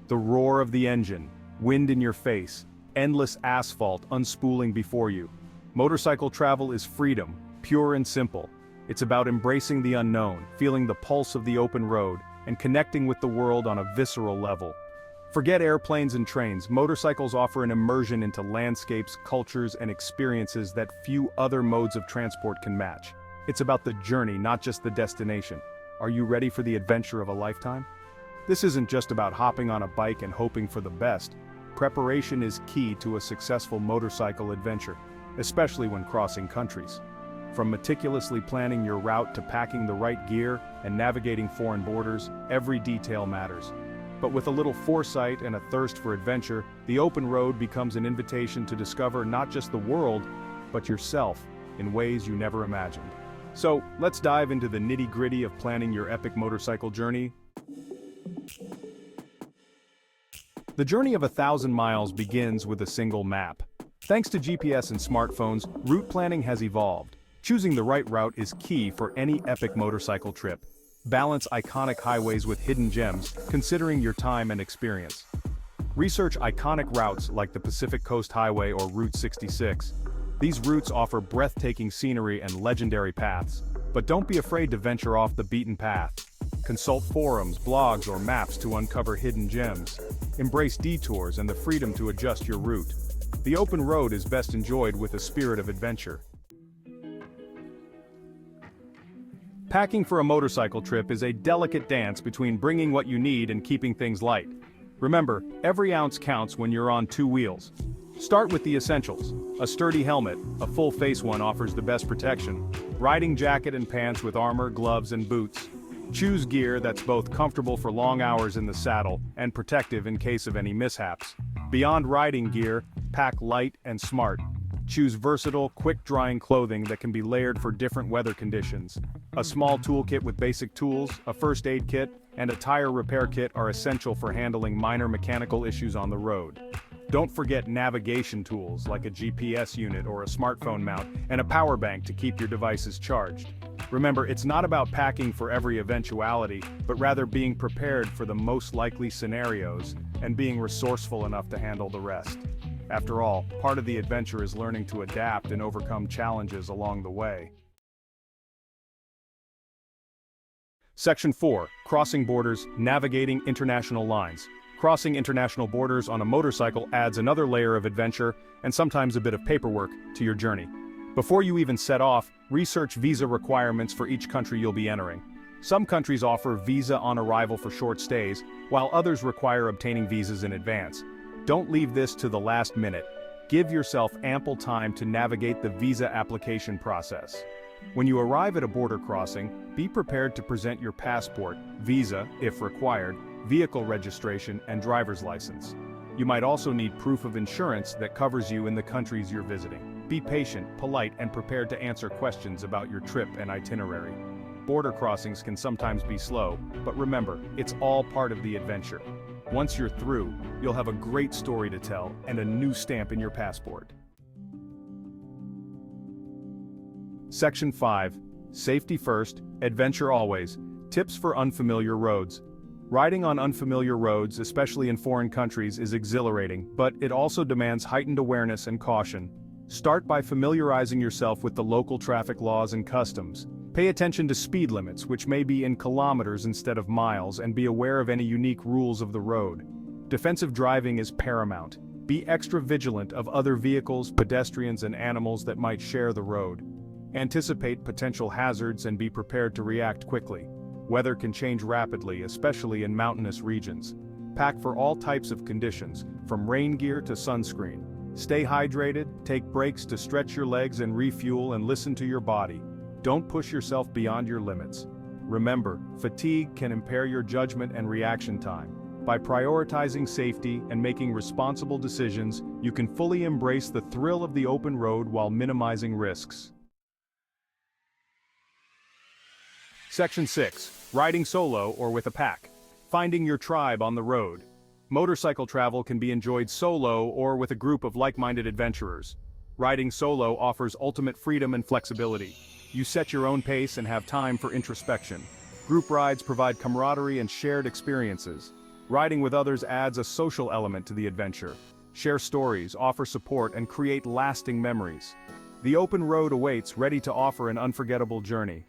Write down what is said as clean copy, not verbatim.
The roar of the engine, wind in your face, endless asphalt unspooling before you. Motorcycle travel is freedom, pure and simple. It's about embracing the unknown, feeling the pulse of the open road, and connecting with the world on a visceral level. Forget airplanes and trains, motorcycles offer an immersion into landscapes, cultures, and experiences that few other modes of transport can match. It's about the journey, not just the destination. Are you ready for the adventure of a lifetime? This isn't just about hopping on a bike and hoping for the best. Preparation is key to a successful motorcycle adventure, especially when crossing countries. From meticulously planning your route to packing the right gear and navigating foreign borders, every detail matters. But with a little foresight and a thirst for adventure, the open road becomes an invitation to discover not just the world, but yourself, in ways you never imagined. So, let's dive into the nitty-gritty of planning your epic motorcycle journey. The journey of 1,000 miles begins with a single map. Thanks to GPS and smartphones, route planning has evolved. Choosing the right route is key for any epic motorcycle trip. Balance iconic highways with hidden gems, considering your time and experience. Research iconic routes like the Pacific Coast Highway or Route 66. These routes offer breathtaking scenery and legendary paths. But don't be afraid to venture off the beaten path. Consult forums, blogs, or maps to uncover hidden gems. Embrace detours and the freedom to adjust your route. The open road is best enjoyed with a spirit of adventure. Packing for a motorcycle trip is a delicate dance between bringing what you need and keeping things light. Remember, every ounce counts when you're on two wheels. Start with the essentials. A sturdy helmet, a full face one offers the best protection. Riding jacket and pants with armor, gloves, and boots. Choose gear that's both comfortable for long hours in the saddle and protective in case of any mishaps. Beyond riding gear, pack light and smart. Choose versatile, quick-drying clothing that can be layered for different weather conditions. A small toolkit with basic tools, a first aid kit, and a tire repair kit are essential for handling minor mechanical issues on the road. Don't forget navigation tools like a GPS unit or a smartphone mount, and a power bank to keep your devices charged. Remember, it's not about packing for every eventuality, but rather being prepared for the most likely scenarios and being resourceful enough to handle the rest. After all, part of the adventure is learning to adapt and overcome challenges along the way. Section 4. Crossing borders, navigating international lines. Crossing international borders on a motorcycle adds another layer of adventure, and sometimes a bit of paperwork, to your journey. Before you even set off, research visa requirements for each country you'll be entering. Some countries offer visa on arrival for short stays, while others require obtaining visas in advance. Don't leave this to the last minute. Give yourself ample time to navigate the visa application process. When you arrive at a border crossing, be prepared to present your passport, visa, if required, vehicle registration, and driver's license. You might also need proof of insurance that covers you in the countries you're visiting. Be patient, polite, and prepared to answer questions about your trip and itinerary. Border crossings can sometimes be slow, but remember, it's all part of the adventure. Once you're through, you'll have a great story to tell and a new stamp in your passport. Section 5. Safety first, adventure always. Tips for unfamiliar roads. Riding on unfamiliar roads, especially in foreign countries, is exhilarating, but it also demands heightened awareness and caution. Start by familiarizing yourself with the local traffic laws and customs. Pay attention to speed limits, which may be in kilometers instead of miles, and be aware of any unique rules of the road. Defensive driving is paramount. Be extra vigilant of other vehicles, pedestrians, and animals that might share the road. Anticipate potential hazards and be prepared to react quickly. Weather can change rapidly, especially in mountainous regions. Pack for all types of conditions, from rain gear to sunscreen. Stay hydrated, take breaks to stretch your legs and refuel, and listen to your body. Don't push yourself beyond your limits. Remember, fatigue can impair your judgment and reaction time. By prioritizing safety and making responsible decisions, you can fully embrace the thrill of the open road while minimizing risks. Section 6. Riding solo or with a pack. Finding your tribe on the road. Motorcycle travel can be enjoyed solo or with a group of like-minded adventurers. Riding solo offers ultimate freedom and flexibility. You set your own pace and have time for introspection. Group rides provide camaraderie and shared experiences. Riding with others adds a social element to the adventure. Share stories, offer support, and create lasting memories. The open road awaits, ready to offer an unforgettable journey.